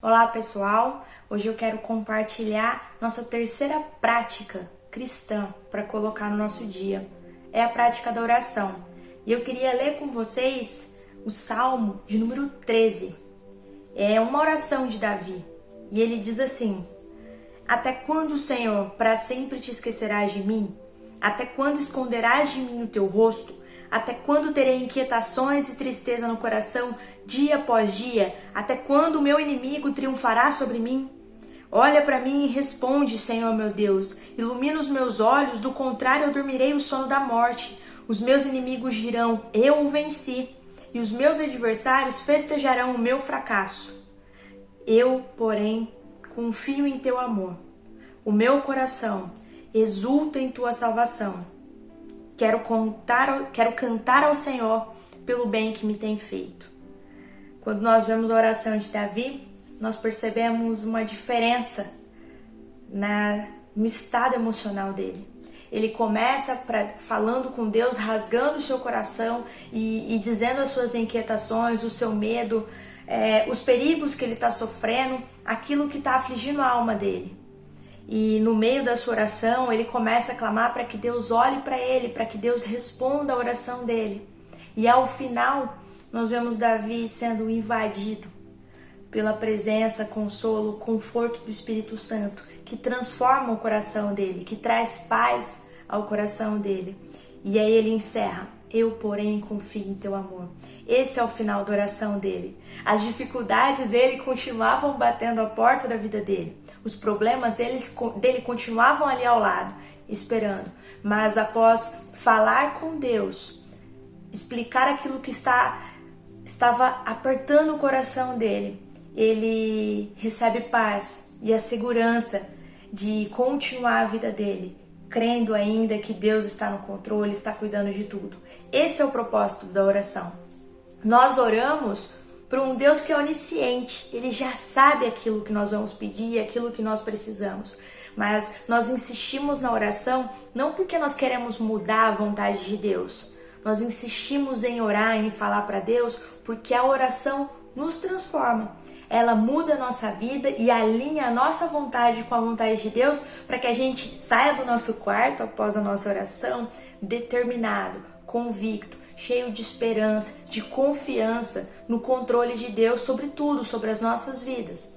Olá pessoal, hoje eu quero compartilhar nossa terceira prática cristã para colocar no nosso dia. É a prática da oração. E eu queria ler com vocês o Salmo de número 13. É uma oração de Davi e ele diz assim: Até quando, Senhor, para sempre te esquecerás de mim? Até quando esconderás de mim o teu rosto? Até quando terei inquietações e tristeza no coração, dia após dia? Até quando o meu inimigo triunfará sobre mim? Olha para mim e responde, Senhor meu Deus. Ilumina os meus olhos, do contrário eu dormirei o sono da morte. Os meus inimigos dirão, eu o venci. E os meus adversários festejarão o meu fracasso. Eu, porém, confio em teu amor. O meu coração exulta em tua salvação. Quero cantar ao Senhor pelo bem que me tem feito. Quando nós vemos a oração de Davi, nós percebemos uma diferença no estado emocional dele. Ele começa falando com Deus, rasgando o seu coração e dizendo as suas inquietações, o seu medo, os perigos que ele está sofrendo, aquilo que está afligindo a alma dele. E no meio da sua oração, ele começa a clamar para que Deus olhe para ele, para que Deus responda a oração dele. E ao final, nós vemos Davi sendo invadido pela presença, consolo, conforto do Espírito Santo, que transforma o coração dele, que traz paz ao coração dele. E aí ele encerra: eu, porém, confio em teu amor. Esse é o final da oração dele. As dificuldades dele continuavam batendo a porta da vida dele. Os problemas dele continuavam ali ao lado, esperando. Mas após falar com Deus, explicar aquilo que estava apertando o coração dele, ele recebe paz e a segurança de continuar a vida dele, crendo ainda que Deus está no controle, está cuidando de tudo. Esse é o propósito da oração. Nós oramos para um Deus que é onisciente, ele já sabe aquilo que nós vamos pedir, aquilo que nós precisamos. Mas nós insistimos na oração não porque nós queremos mudar a vontade de Deus. Nós insistimos em orar, em falar para Deus, porque a oração nos transforma. Ela muda a nossa vida e alinha a nossa vontade com a vontade de Deus para que a gente saia do nosso quarto após a nossa oração determinado, convicto, cheio de esperança, de confiança no controle de Deus sobre tudo, sobre as nossas vidas.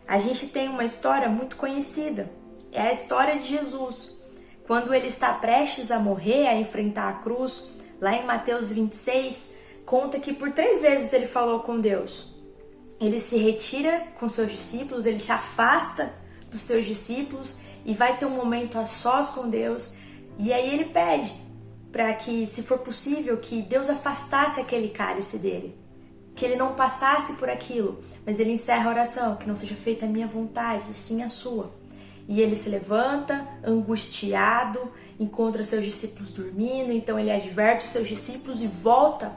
A gente tem uma história muito conhecida, é a história de Jesus. Quando ele está prestes a morrer, a enfrentar a cruz, lá em Mateus 26, conta que por 3 vezes ele falou com Deus. Ele se retira com seus discípulos, ele se afasta dos seus discípulos e vai ter um momento a sós com Deus. E aí ele pede para que, se for possível, que Deus afastasse aquele cálice dele, que ele não passasse por aquilo, mas ele encerra a oração: que não seja feita a minha vontade, sim a sua. E ele se levanta, angustiado, encontra seus discípulos dormindo, então ele adverte os seus discípulos e volta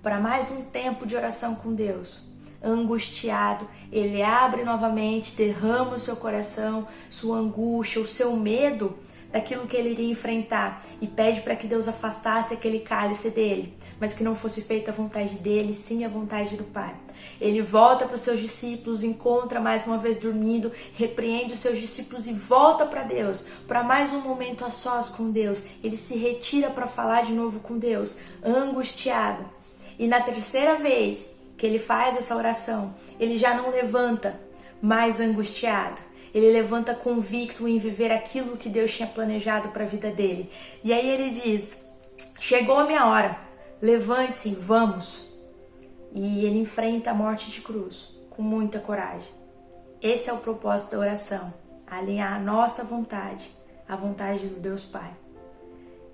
para mais um tempo de oração com Deus. Angustiado, ele abre novamente, derrama o seu coração, sua angústia, o seu medo daquilo que ele iria enfrentar e pede para que Deus afastasse aquele cálice dele, mas que não fosse feita a vontade dele, sim a vontade do Pai. Ele volta para os seus discípulos, encontra mais uma vez dormindo, repreende os seus discípulos e volta para Deus, para mais um momento a sós com Deus. Ele se retira para falar de novo com Deus, angustiado. E na terceira vez que ele faz essa oração, ele já não levanta mais angustiado. Ele levanta convicto em viver aquilo que Deus tinha planejado para a vida dele. E aí ele diz: chegou a minha hora, levante-se, vamos. E ele enfrenta a morte de cruz com muita coragem. Esse é o propósito da oração: alinhar a nossa vontade à vontade do Deus Pai.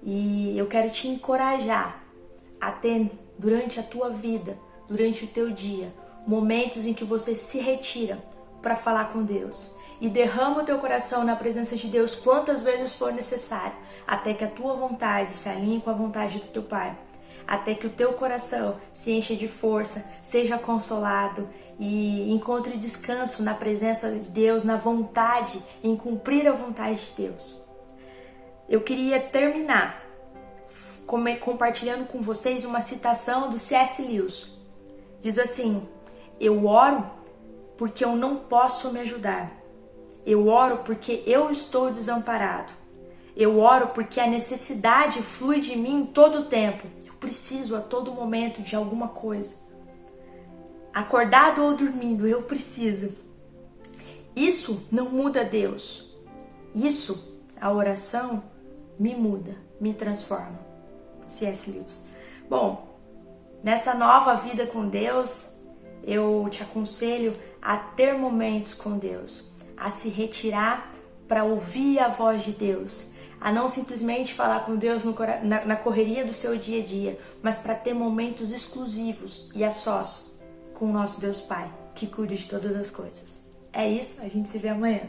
E eu quero te encorajar a ter, durante a tua vida, durante o teu dia, momentos em que você se retira para falar com Deus e derrama o teu coração na presença de Deus quantas vezes for necessário, até que a tua vontade se alinhe com a vontade do teu Pai, até que o teu coração se encha de força, seja consolado e encontre descanso na presença de Deus, na vontade, em cumprir a vontade de Deus. Eu queria terminar compartilhando com vocês uma citação do C.S. Lewis. Diz assim: eu oro porque eu não posso me ajudar. Eu oro porque eu estou desamparado. Eu oro porque a necessidade flui de mim todo o tempo. Eu preciso a todo momento de alguma coisa. Acordado ou dormindo, eu preciso. Isso não muda Deus. Isso, a oração, me muda, me transforma. C.S. Lewis. Bom, nessa nova vida com Deus, eu te aconselho a ter momentos com Deus, a se retirar para ouvir a voz de Deus, a não simplesmente falar com Deus na correria do seu dia a dia, mas para ter momentos exclusivos e a sós com o nosso Deus Pai, que cuida de todas as coisas. É isso, a gente se vê amanhã.